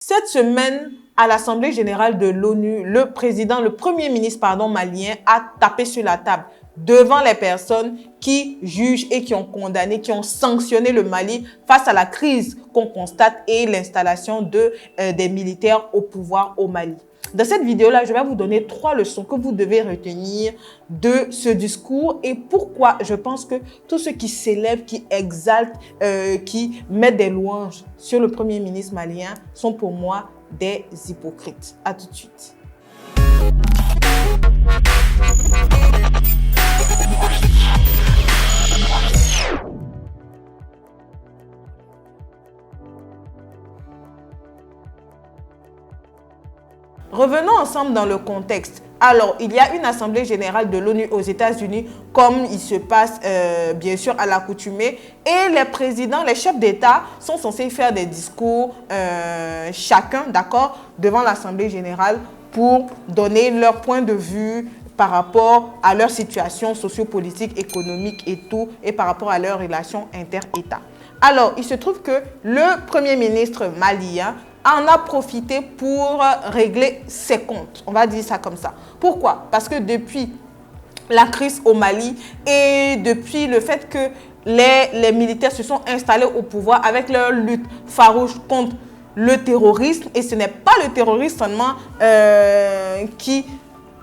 Cette semaine, à l'Assemblée générale de l'ONU, le premier ministre malien a tapé sur la table devant les personnes qui jugent et qui ont condamné, qui ont sanctionné le Mali face à la crise qu'on constate et l'installation des militaires au pouvoir au Mali. Dans cette vidéo-là, je vais vous donner 3 leçons que vous devez retenir de ce discours et pourquoi je pense que tous ceux qui s'élèvent, qui exaltent, qui mettent des louanges sur le Premier ministre malien sont pour moi des hypocrites. À tout de suite. Revenons ensemble dans le contexte. Alors, il y a une assemblée générale de l'ONU aux États-Unis, comme il se passe bien sûr à l'accoutumée, et les présidents, les chefs d'État sont censés faire des discours chacun, d'accord, devant l'assemblée générale pour donner leur point de vue par rapport à leur situation sociopolitique, économique et tout, et par rapport à leurs relations inter-États. Alors, il se trouve que le premier ministre malien en a profité pour régler ses comptes. On va dire ça comme ça. Pourquoi? Parce que depuis la crise au Mali et depuis le fait que les militaires se sont installés au pouvoir avec leur lutte farouche contre le terrorisme, et ce n'est pas le terrorisme seulement qui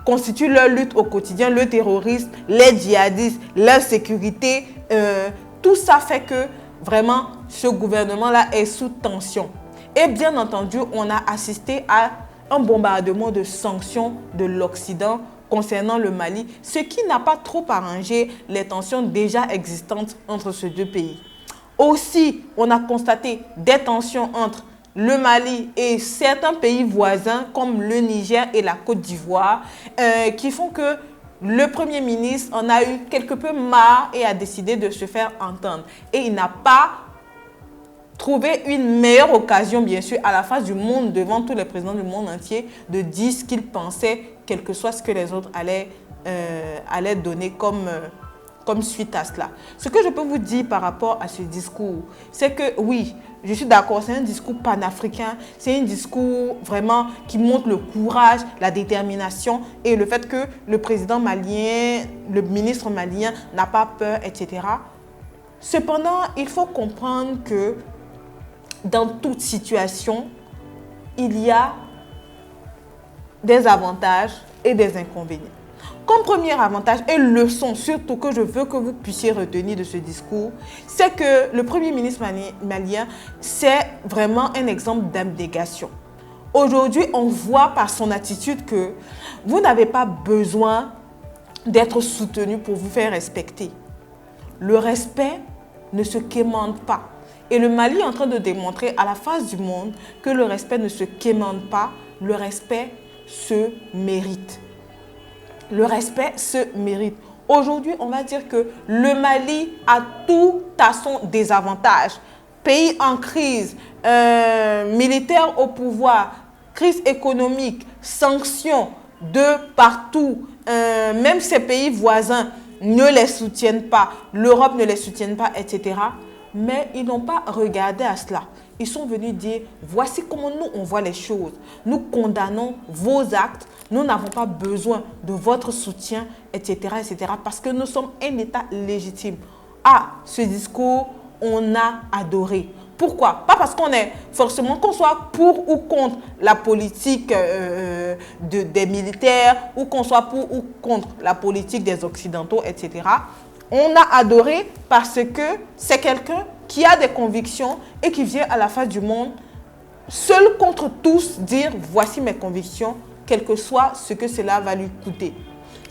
constitue leur lutte au quotidien, le terrorisme, les djihadistes, leur sécurité, tout ça fait que vraiment ce gouvernement-là est sous tension. Et bien entendu, on a assisté à un bombardement de sanctions de l'Occident concernant le Mali, ce qui n'a pas trop arrangé les tensions déjà existantes entre ces deux pays. Aussi, on a constaté des tensions entre le Mali et certains pays voisins comme le Niger et la Côte d'Ivoire qui font que le Premier ministre en a eu quelque peu marre et a décidé de se faire entendre. Et il n'a pas trouver une meilleure occasion, bien sûr, à la face du monde, devant tous les présidents du monde entier, de dire ce qu'ils pensaient, quel que soit ce que les autres allaient donner comme suite à cela. Ce que je peux vous dire par rapport à ce discours, c'est que oui, je suis d'accord, c'est un discours panafricain, c'est un discours vraiment qui montre le courage, la détermination et le fait que le président malien, le ministre malien n'a pas peur, etc. Cependant, il faut comprendre que dans toute situation, il y a des avantages et des inconvénients. Comme premier avantage et leçon surtout que je veux que vous puissiez retenir de ce discours, c'est que le Premier ministre malien, c'est vraiment un exemple d'abnégation. Aujourd'hui, on voit par son attitude que vous n'avez pas besoin d'être soutenu pour vous faire respecter. Le respect ne se quémande pas. Et le Mali est en train de démontrer à la face du monde que le respect ne se quémande pas, le respect se mérite. Le respect se mérite. Aujourd'hui, on va dire que le Mali a tout à son désavantage. Pays en crise, militaire au pouvoir, crise économique, sanctions de partout, même ces pays voisins ne les soutiennent pas, l'Europe ne les soutient pas, etc. Mais ils n'ont pas regardé à cela. Ils sont venus dire, voici comment nous, on voit les choses. Nous condamnons vos actes. Nous n'avons pas besoin de votre soutien, etc., etc. Parce que nous sommes un État légitime. Ah, ce discours, on a adoré. Pourquoi? Pas parce qu'on est forcément, qu'on soit pour ou contre la politique des militaires, ou qu'on soit pour ou contre la politique des Occidentaux, etc. On a adoré parce que c'est quelqu'un qui a des convictions et qui vient à la face du monde, seul contre tous, dire « voici mes convictions », quel que soit ce que cela va lui coûter.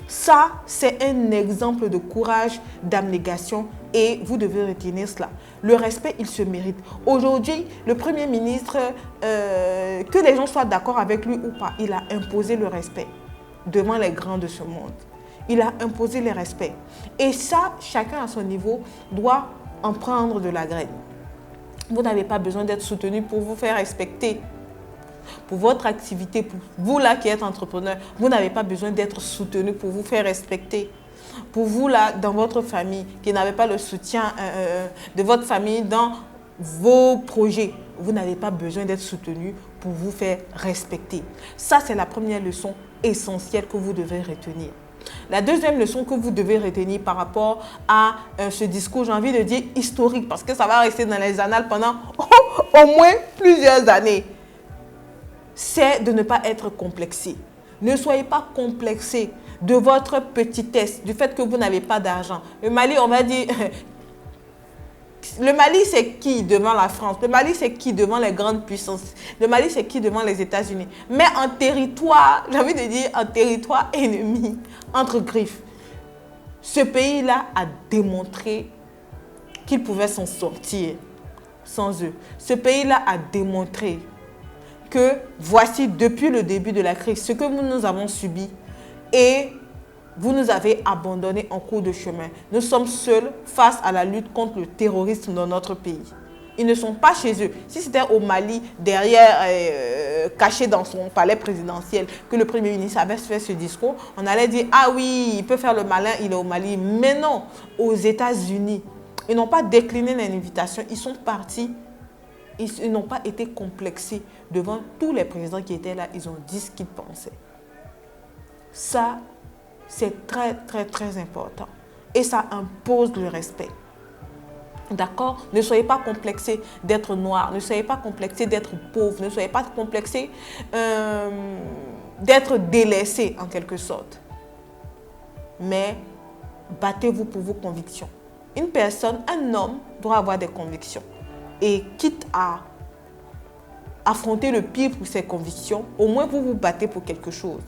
Ça, c'est un exemple de courage, d'abnégation et vous devez retenir cela. Le respect, il se mérite. Aujourd'hui, le Premier ministre, que les gens soient d'accord avec lui ou pas, il a imposé le respect devant les grands de ce monde. Il a imposé le respect. Et ça, chacun à son niveau doit en prendre de la graine. Vous n'avez pas besoin d'être soutenu pour vous faire respecter. Pour votre activité, pour vous là qui êtes entrepreneur, vous n'avez pas besoin d'être soutenu pour vous faire respecter. Pour vous là, dans votre famille, qui n'avez pas le soutien de votre famille dans vos projets, vous n'avez pas besoin d'être soutenu pour vous faire respecter. Ça, c'est la première leçon essentielle que vous devez retenir. La deuxième leçon que vous devez retenir par rapport à ce discours, j'ai envie de dire historique, parce que ça va rester dans les annales pendant au moins plusieurs années, c'est de ne pas être complexé. Ne soyez pas complexé de votre petitesse, du fait que vous n'avez pas d'argent. Le Mali, on va dire... Le Mali, c'est qui devant la France? Le Mali, c'est qui devant les grandes puissances? Le Mali, c'est qui devant les États-Unis? Mais en territoire, j'ai envie de dire, en territoire ennemi, entre griffes, ce pays-là a démontré qu'il pouvait s'en sortir sans eux. Ce pays-là a démontré que voici, depuis le début de la crise, ce que nous avons subi et vous nous avez abandonnés en cours de chemin. Nous sommes seuls face à la lutte contre le terrorisme dans notre pays. Ils ne sont pas chez eux. Si c'était au Mali, derrière, caché dans son palais présidentiel, que le Premier ministre avait fait ce discours, on allait dire, ah oui, il peut faire le malin, il est au Mali. Mais non, aux États-Unis, ils n'ont pas décliné l'invitation, ils sont partis. Ils n'ont pas été complexés devant tous les présidents qui étaient là. Ils ont dit ce qu'ils pensaient. Ça, c'est très, très, très important. Et ça impose le respect. D'accord? Ne soyez pas complexés d'être noir. Ne soyez pas complexés d'être pauvre. Ne soyez pas complexés d'être délaissés, en quelque sorte. Mais battez-vous pour vos convictions. Une personne, un homme, doit avoir des convictions. Et quitte à affronter le pire pour ses convictions, au moins vous vous battez pour quelque chose.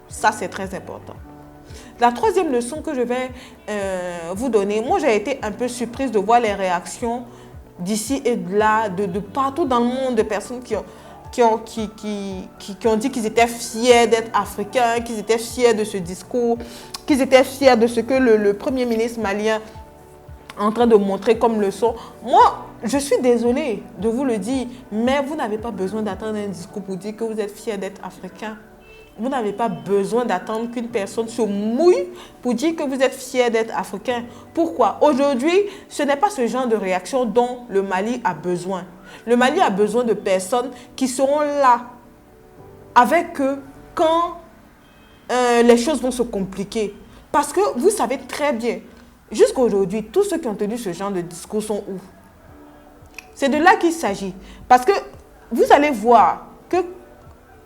Ça, c'est très important. La troisième leçon que je vais vous donner, moi j'ai été un peu surprise de voir les réactions d'ici et de là, de partout dans le monde, de personnes qui ont dit qu'ils étaient fiers d'être africains, qu'ils étaient fiers de ce discours, qu'ils étaient fiers de ce que le Premier ministre malien est en train de montrer comme leçon. Moi, je suis désolée de vous le dire, mais vous n'avez pas besoin d'attendre un discours pour dire que vous êtes fiers d'être africain. Vous n'avez pas besoin d'attendre qu'une personne se mouille pour dire que vous êtes fier d'être africain. Pourquoi? Aujourd'hui, ce n'est pas ce genre de réaction dont le Mali a besoin. Le Mali a besoin de personnes qui seront là avec eux quand les choses vont se compliquer. Parce que vous savez très bien, jusqu'à aujourd'hui, tous ceux qui ont tenu ce genre de discours sont où? C'est de là qu'il s'agit. Parce que vous allez voir que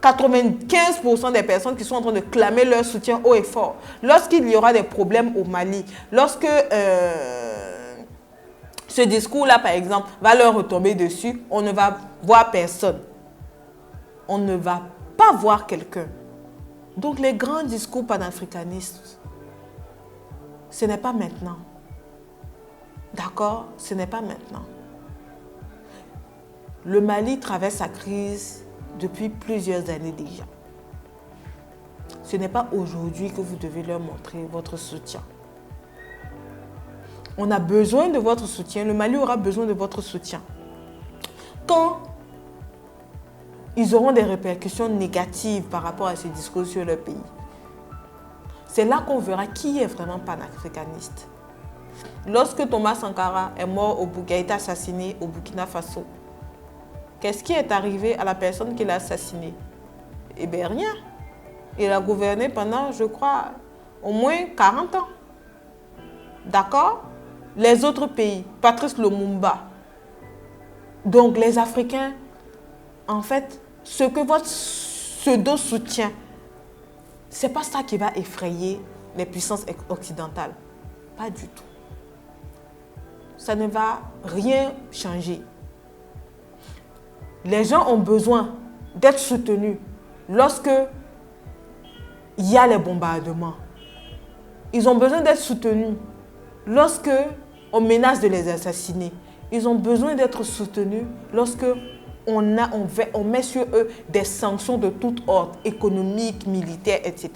95% des personnes qui sont en train de clamer leur soutien haut et fort, lorsqu'il y aura des problèmes au Mali, lorsque ce discours-là, par exemple, va leur retomber dessus, on ne va voir personne. On ne va pas voir quelqu'un. Donc les grands discours panafricanistes, ce n'est pas maintenant. D'accord? Ce n'est pas maintenant. Le Mali traverse sa crise depuis plusieurs années déjà. Ce n'est pas aujourd'hui que vous devez leur montrer votre soutien. On a besoin de votre soutien. Le Mali aura besoin de votre soutien. Quand ils auront des répercussions négatives par rapport à ce discours sur leur pays, c'est là qu'on verra qui est vraiment panafricaniste. Lorsque Thomas Sankara est mort qui a été assassiné au Burkina Faso, qu'est-ce qui est arrivé à la personne qui l'a assassiné? Eh bien, rien. Il a gouverné pendant, je crois, au moins 40 ans. D'accord? Les autres pays, Patrice Lumumba. Donc, les Africains, en fait, ce que votre pseudo soutient, ce n'est pas ça qui va effrayer les puissances occidentales. Pas du tout. Ça ne va rien changer. Les gens ont besoin d'être soutenus lorsque il y a les bombardements. Ils ont besoin d'être soutenus lorsque on menace de les assassiner. Ils ont besoin d'être soutenus lorsque on met sur eux des sanctions de tout ordre, économiques, militaires, etc.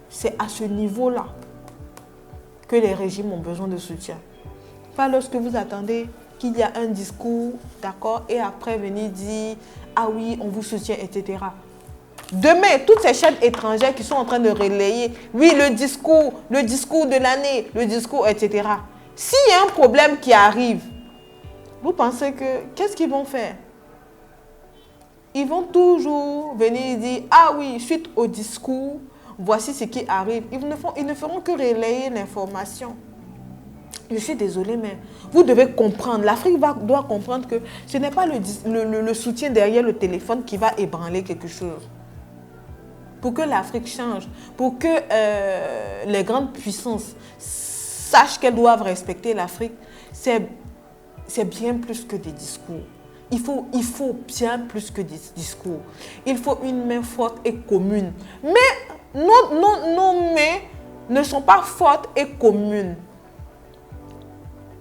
C'est à ce niveau-là que les régimes ont besoin de soutien. Pas lorsque vous attendez qu'il y a un discours, d'accord, et après venir dire « Ah oui, on vous soutient, etc. » Demain, toutes ces chaînes étrangères qui sont en train de relayer « Oui, le discours de l'année, le discours, etc. » S'il y a un problème qui arrive, Vous pensez que, qu'est-ce qu'ils vont faire? Ils vont toujours venir dire, ah oui, suite au discours, voici ce qui arrive. Ils ne feront que relayer l'information. Je suis désolée, mais vous devez comprendre. L'Afrique doit comprendre que ce n'est pas le soutien derrière le téléphone qui va ébranler quelque chose. Pour que l'Afrique change, pour que les grandes puissances sachent qu'elles doivent respecter l'Afrique, c'est bien plus que des discours. Il faut bien plus que des discours. Il faut une main forte et commune. Mais nos mains ne sont pas fortes et communes.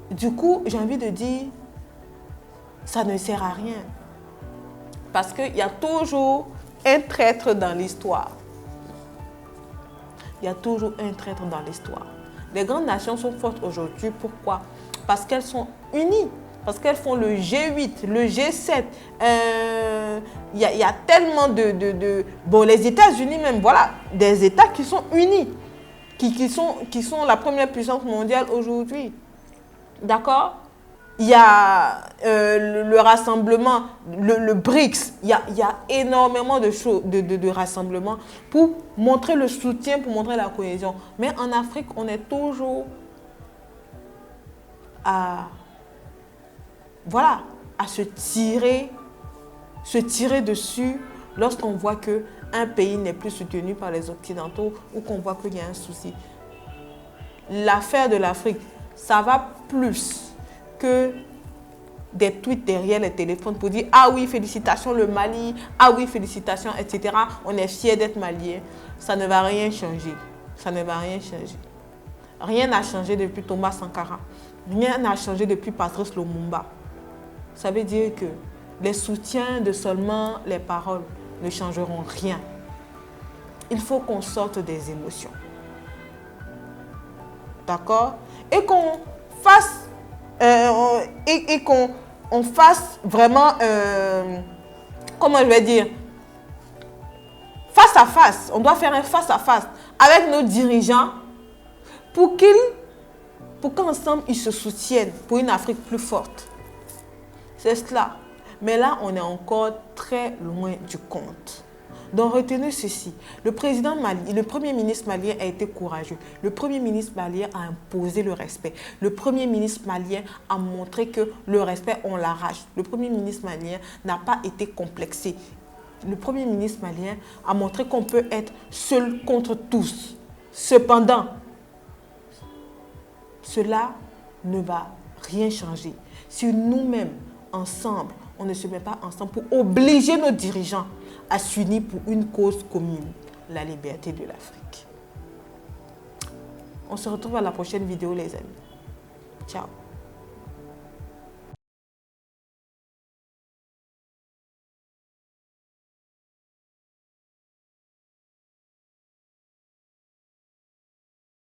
Du coup, j'ai envie de dire, ça ne sert à rien. Parce qu'il y a toujours un traître dans l'histoire. Il y a toujours un traître dans l'histoire. Les grandes nations sont fortes aujourd'hui. Pourquoi? Parce qu'elles sont unies. Parce qu'elles font le G8, le G7. Il y a tellement Bon, les États-Unis même, voilà, des États qui sont unis, qui sont la première puissance mondiale aujourd'hui. D'accord? Il y a le rassemblement, le BRICS. Il y a énormément de choses, de rassemblements pour montrer le soutien, pour montrer la cohésion. Mais en Afrique, on est toujours à se tirer dessus lorsqu'on voit qu'un pays n'est plus soutenu par les Occidentaux ou qu'on voit qu'il y a un souci. L'affaire de l'Afrique, ça va plus que des tweets derrière les téléphones pour dire « Ah oui, félicitations le Mali, ah oui, félicitations, etc. On est fiers d'être maliens. » Ça ne va rien changer. Ça ne va rien changer. Rien n'a changé depuis Thomas Sankara. Rien n'a changé depuis Patrice Lumumba. Ça veut dire que les soutiens de seulement les paroles ne changeront rien. Il faut qu'on sorte des émotions. D'accord? Et qu'on fasse, qu'on fasse vraiment, comment je vais dire, face à face. On doit faire un face à face avec nos dirigeants pour qu'ensemble ils se soutiennent pour une Afrique plus forte. C'est cela. Mais là, on est encore très loin du compte. Donc, retenez ceci. Le premier ministre malien a été courageux. Le premier ministre malien a imposé le respect. Le premier ministre malien a montré que le respect, on l'arrache. Le premier ministre malien n'a pas été complexé. Le premier ministre malien a montré qu'on peut être seul contre tous. Cependant, cela ne va rien changer. Si nous-mêmes, ensemble, on ne se met pas ensemble pour obliger nos dirigeants à s'unir pour une cause commune, la liberté de l'Afrique. On se retrouve à la prochaine vidéo, les amis. Ciao.